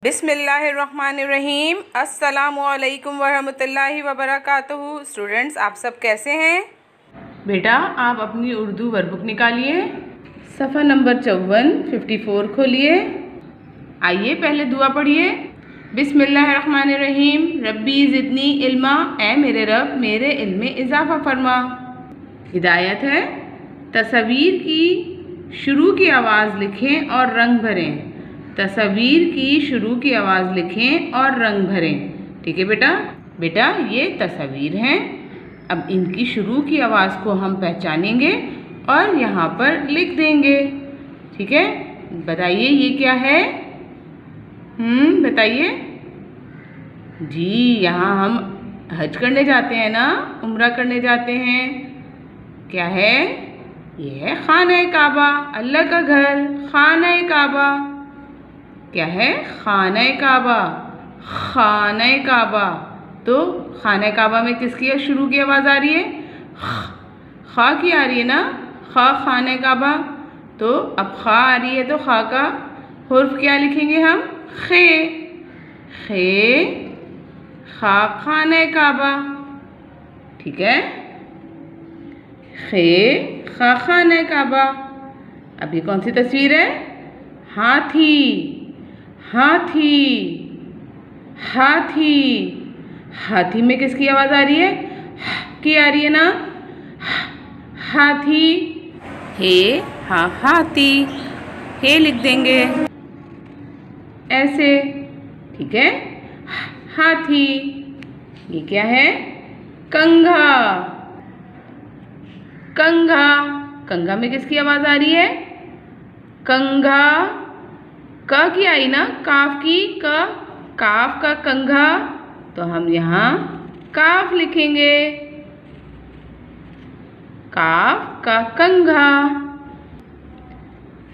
बिस्मिल्लाहिर्रहमानिर्रहीम। अस्सलामुअलैकुम वरहमतुल्लाहि वबरकातुहू। स्टूडेंट्स, आप सब कैसे हैं? बेटा, आप अपनी उर्दू वर्कबुक निकालिए, सफ़ा नंबर 54 खोलिए। आइए पहले दुआ पढ़िए। बिस्मिल्लाहिर्रहमानिर्रहीम। रब्बी ज़िदनी इल्मा, ए मेरे रब मेरे इल्म में इजाफ़ा फरमा। हिदायत है, तस्वीर की शुरू की आवाज़ लिखें और रंग भरें। तस्वीर की शुरू की आवाज़ लिखें और रंग भरें। ठीक है बेटा, ये तस्वीर हैं। अब इनकी शुरू की आवाज़ को हम पहचानेंगे और यहाँ पर लिख देंगे। ठीक है, बताइए ये क्या है? बताइए जी। यहाँ हम हज करने जाते हैं ना, उम्रा करने जाते हैं। क्या है? ये है खाना काबा, अल्लाह का घर, खाना काबा। क्या है? खाना काबा। खाना काबा। तो खाना काबा में किसकी शुरू की आवाज़ आ रही है? खा की आ रही है ना, खाना काबा। तो अब खा आ रही है तो खा का हुर्फ क्या लिखेंगे हम? खे। खा खाना काबा। ठीक है, खे खा खाना काबा। अब ये कौन सी तस्वीर है? हाथी। हाथी में किसकी आवाज़ आ रही है? की आ रही है ना, हाथी। हाथी, हे लिख देंगे ऐसे। ठीक है, हाथी। ये क्या है? कंघा। कंघा में किसकी आवाज़ आ रही है? कंघा। क की आई ना, काफ की, काफ का कंघा। तो हम यहाँ काफ लिखेंगे, काफ का कंघा।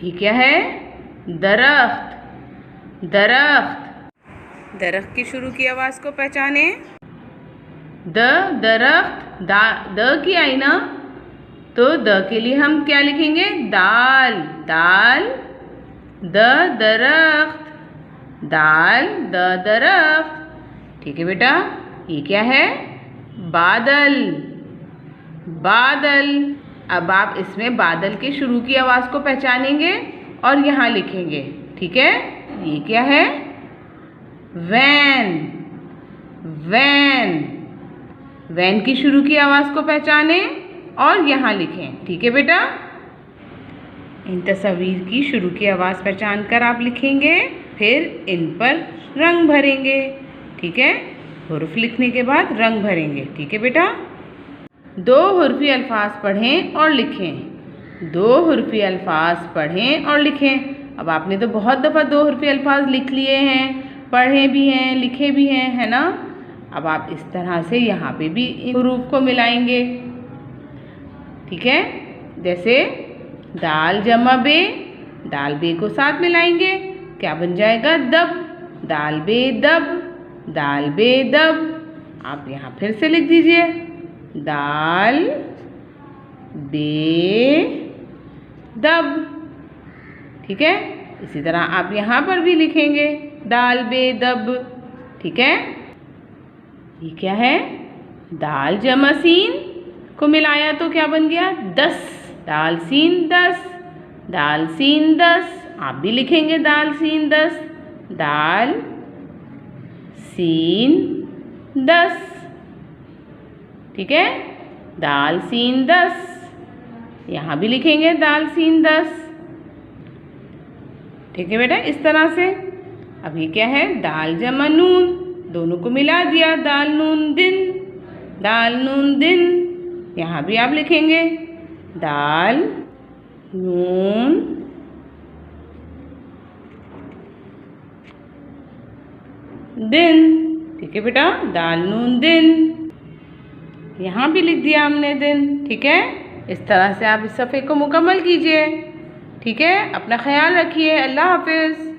ये क्या है? दरख्त की शुरू की आवाज़ को पहचाने। दरख्त, द की आई ना, तो द के लिए हम क्या लिखेंगे? दाल। दरख्त। ठीक है बेटा, ये क्या है? बादल। अब आप इसमें बादल के शुरू की आवाज़ को पहचानेंगे और यहाँ लिखेंगे। ठीक है, ये क्या है? वैन की शुरू की आवाज़ को पहचाने और यहाँ लिखें। ठीक है बेटा, इन तस्वीर की शुरू की आवाज़ पहचान कर आप लिखेंगे, फिर इन पर रंग भरेंगे। ठीक है, हुर्फ लिखने के बाद रंग भरेंगे। ठीक है बेटा, 2 हुर्फी अल्फाज पढ़ें और लिखें। 2 हुर्फी अल्फाज पढ़ें और लिखें। अब आपने तो बहुत दफ़ा 2 हुर्फी अल्फाज लिख लिए हैं, पढ़े भी हैं, लिखे भी हैं, है ना? अब आप इस तरह से यहाँ पे भी इन हुरूफ को मिलाएंगे। ठीक है, जैसे दाल जमा बे, दाल बे को साथ मिलाएंगे, क्या बन जाएगा? दब। दाल बे दब। आप यहाँ फिर से लिख दीजिए, दाल बे दब। ठीक है, इसी तरह आप यहाँ पर भी लिखेंगे, दाल बे दब। ठीक है, ये क्या है? दाल जमा सीन को मिलाया तो क्या बन गया? 10। दाल सीन 10। आप भी लिखेंगे दाल सीन 10। दाल सीन 10। ठीक है, दाल सीन 10। यहाँ भी लिखेंगे दाल सीन 10। ठीक है बेटा, इस तरह से। अब ये क्या है? दाल जमा नून, दोनों को मिला दिया, दाल नून दिन। यहाँ भी आप लिखेंगे दाल नून दिन। ठीक है बेटा, दाल नून दिन। यहाँ भी लिख दिया हमने दिन। ठीक है, इस तरह से आप इस सफ़े को मुकम्मल कीजिए। ठीक है, अपना ख्याल रखिए। अल्लाह हाफिज़।